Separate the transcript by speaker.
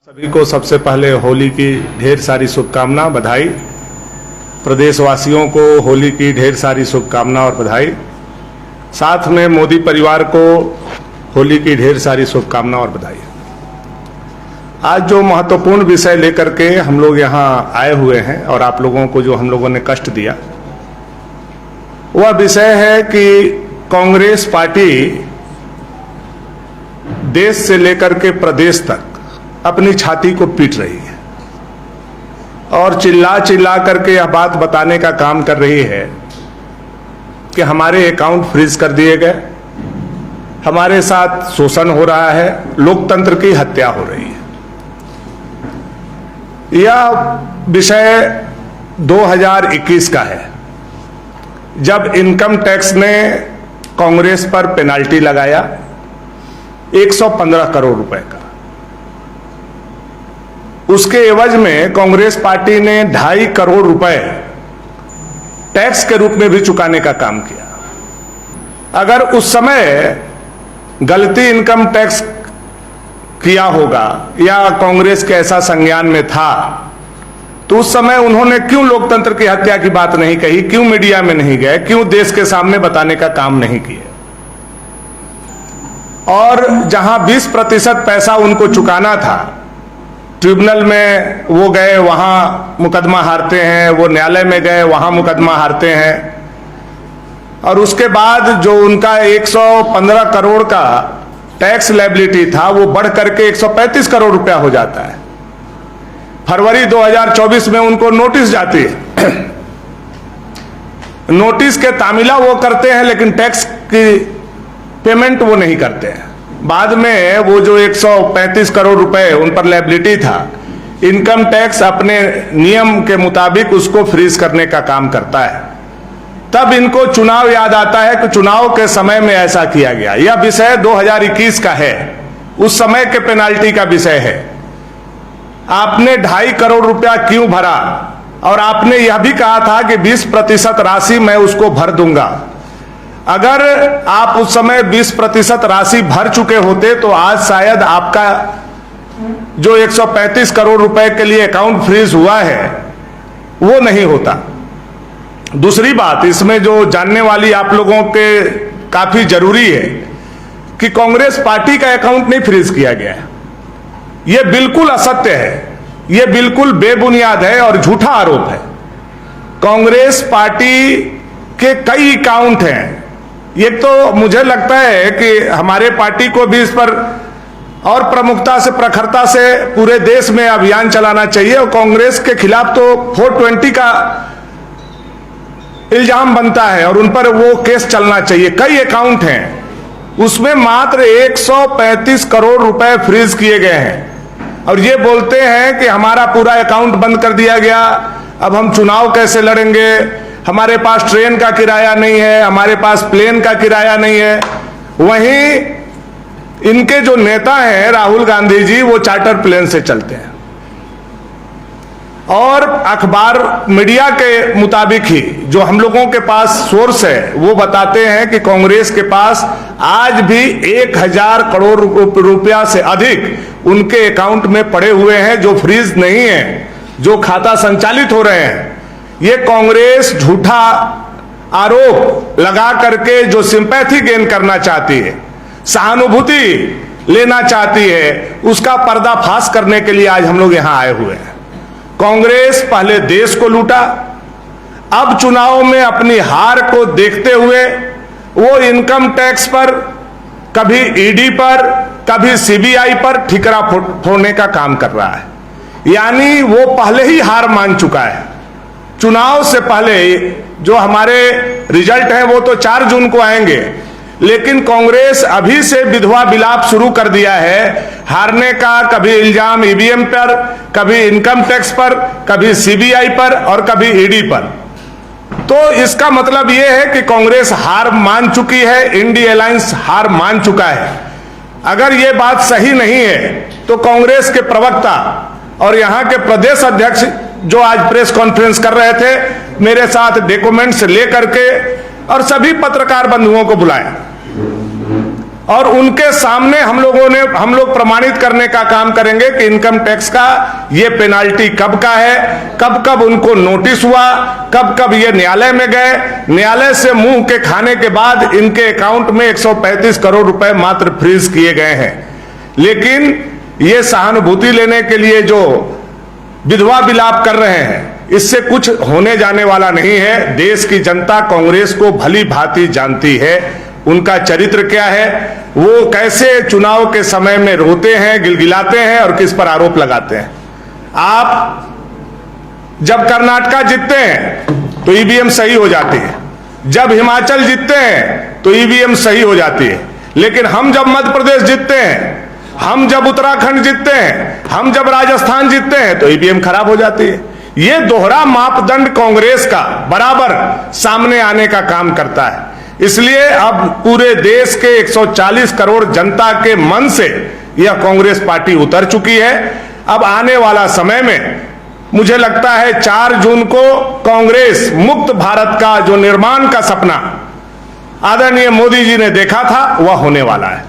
Speaker 1: सभी को सबसे पहले होली की ढेर सारी शुभकामना बधाई। प्रदेशवासियों को होली की ढेर सारी शुभकामना और बधाई। साथ में मोदी परिवार को होली की ढेर सारी शुभकामना और बधाई। आज जो महत्वपूर्ण विषय लेकर के हम लोग यहाँ आए हुए हैं और आप लोगों को जो हम लोगों ने कष्ट दिया, वह विषय है कि कांग्रेस पार्टी देश से लेकर के प्रदेश तक अपनी छाती को पीट रही है और चिल्ला चिल्ला करके यह बात बताने का काम कर रही है कि हमारे अकाउंट फ्रीज कर दिए गए, हमारे साथ शोषण हो रहा है, लोकतंत्र की हत्या हो रही है। यह विषय 2021 का है, जब इनकम टैक्स ने कांग्रेस पर पेनाल्टी लगाया 115 करोड़ रुपए का। उसके एवज में कांग्रेस पार्टी ने 2.5 करोड़ रुपए टैक्स के रूप में भी चुकाने का काम किया। अगर उस समय गलती इनकम टैक्स किया होगा या कांग्रेस के ऐसा संज्ञान में था, तो उस समय उन्होंने क्यों लोकतंत्र की हत्या की बात नहीं कही, क्यों मीडिया में नहीं गए, क्यों देश के सामने बताने का काम नहीं किए। और जहां 20% पैसा उनको चुकाना था, ट्रिब्यूनल में वो गए, वहां मुकदमा हारते हैं, वो न्यायालय में गए, वहां मुकदमा हारते हैं, और उसके बाद जो उनका 115 करोड़ का टैक्स लायबिलिटी था वो बढ़ करके 135 करोड़ रुपया हो जाता है। फरवरी 2024 में उनको नोटिस जाती है। नोटिस के तामीला वो करते हैं लेकिन टैक्स की पेमेंट वो नहीं करते हैं। बाद में वो जो 135 करोड़ रुपए उन पर लायबिलिटी था, इनकम टैक्स अपने नियम के मुताबिक उसको फ्रीज करने का काम करता है। तब इनको चुनाव याद आता है कि चुनाव के समय में ऐसा किया गया। यह विषय 2021 का है, उस समय के पेनाल्टी का विषय है। आपने 2.5 करोड़ रुपया क्यों भरा, और आपने यह भी कहा था कि 20% राशि मैं उसको भर दूंगा। अगर आप उस समय 20% राशि भर चुके होते तो आज शायद आपका जो 135 करोड़ रुपए के लिए अकाउंट फ्रीज हुआ है वो नहीं होता। दूसरी बात इसमें जो जानने वाली आप लोगों के काफी जरूरी है कि कांग्रेस पार्टी का अकाउंट नहीं फ्रीज किया गया है। यह बिल्कुल असत्य है, यह बिल्कुल बेबुनियाद है और झूठा आरोप है। कांग्रेस पार्टी के कई अकाउंट हैं। ये तो मुझे लगता है कि हमारे पार्टी को भी इस पर और प्रमुखता से, प्रखरता से पूरे देश में अभियान चलाना चाहिए। और कांग्रेस के खिलाफ तो 420 का इल्जाम बनता है और उन पर वो केस चलना चाहिए। कई अकाउंट हैं, उसमें मात्र 135 करोड़ रुपए फ्रीज किए गए हैं और ये बोलते हैं कि हमारा पूरा अकाउंट बंद कर दिया गया, अब हम चुनाव कैसे लड़ेंगे, हमारे पास ट्रेन का किराया नहीं है, हमारे पास प्लेन का किराया नहीं है। वहीं इनके जो नेता हैं राहुल गांधी जी, वो चार्टर प्लेन से चलते हैं और अखबार मीडिया के मुताबिक ही जो हम लोगों के पास सोर्स है वो बताते हैं कि कांग्रेस के पास आज भी 1000 करोड़ रुपया से अधिक उनके अकाउंट में पड़े हुए हैं जो फ्रीज नहीं है, जो खाता संचालित हो रहे हैं। ये कांग्रेस झूठा आरोप लगा करके जो सिंपैथी गेन करना चाहती है, सहानुभूति लेना चाहती है, उसका पर्दाफाश करने के लिए आज हम लोग यहां आए हुए हैं। कांग्रेस पहले देश को लूटा, अब चुनाव में अपनी हार को देखते हुए वो इनकम टैक्स पर, कभी ईडी पर, कभी सीबीआई पर ठिकरा फोड़ने का काम कर रहा है। यानी वो पहले ही हार मान चुका है। चुनाव से पहले जो हमारे रिजल्ट हैं वो तो 4 जून को आएंगे, लेकिन कांग्रेस अभी से विधवा विलाप शुरू कर दिया है हारने का। कभी इल्जाम ईवीएम पर, कभी इनकम टैक्स पर, कभी सीबीआई पर और कभी ईडी पर। तो इसका मतलब यह है कि कांग्रेस हार मान चुकी है, इंडिया अलायंस हार मान चुका है। अगर यह बात सही नहीं है तो कांग्रेस के प्रवक्ता और यहां के प्रदेश अध्यक्ष जो आज प्रेस कॉन्फ्रेंस कर रहे थे, मेरे साथ डॉक्यूमेंट्स लेकर के और सभी पत्रकार बंधुओं को बुलाएं और उनके सामने हम लोग प्रमाणित करने का काम करेंगे कि इनकम टैक्स का ये पेनाल्टी कब का है, कब कब उनको नोटिस हुआ, कब कब ये न्यायालय में गए, न्यायालय से मुंह के खाने के बाद इनके अकाउंट में 135 करोड़ रुपए मात्र फ्रीज किए गए हैं। लेकिन ये सहानुभूति लेने के लिए जो विधवा विलाप कर रहे हैं, इससे कुछ होने जाने वाला नहीं है। देश की जनता कांग्रेस को भली भांति जानती है, उनका चरित्र क्या है, वो कैसे चुनाव के समय में रोते हैं, गिलगिलाते हैं और किस पर आरोप लगाते हैं। आप जब कर्नाटका जीतते हैं तो ईवीएम सही हो जाती है, जब हिमाचल जीतते हैं तो ईवीएम सही हो जाती है, लेकिन हम जब मध्य प्रदेश जीतते हैं, हम जब उत्तराखंड जीतते हैं, हम जब राजस्थान जीतते हैं तो ईवीएम खराब हो जाती है। ये दोहरा मापदंड कांग्रेस का बराबर सामने आने का काम करता है। इसलिए अब पूरे देश के 140 करोड़ जनता के मन से यह कांग्रेस पार्टी उतर चुकी है। अब आने वाला समय में मुझे लगता है 4 जून को कांग्रेस मुक्त भारत का जो निर्माण का सपना आदरणीय मोदी जी ने देखा था, वह होने वाला है।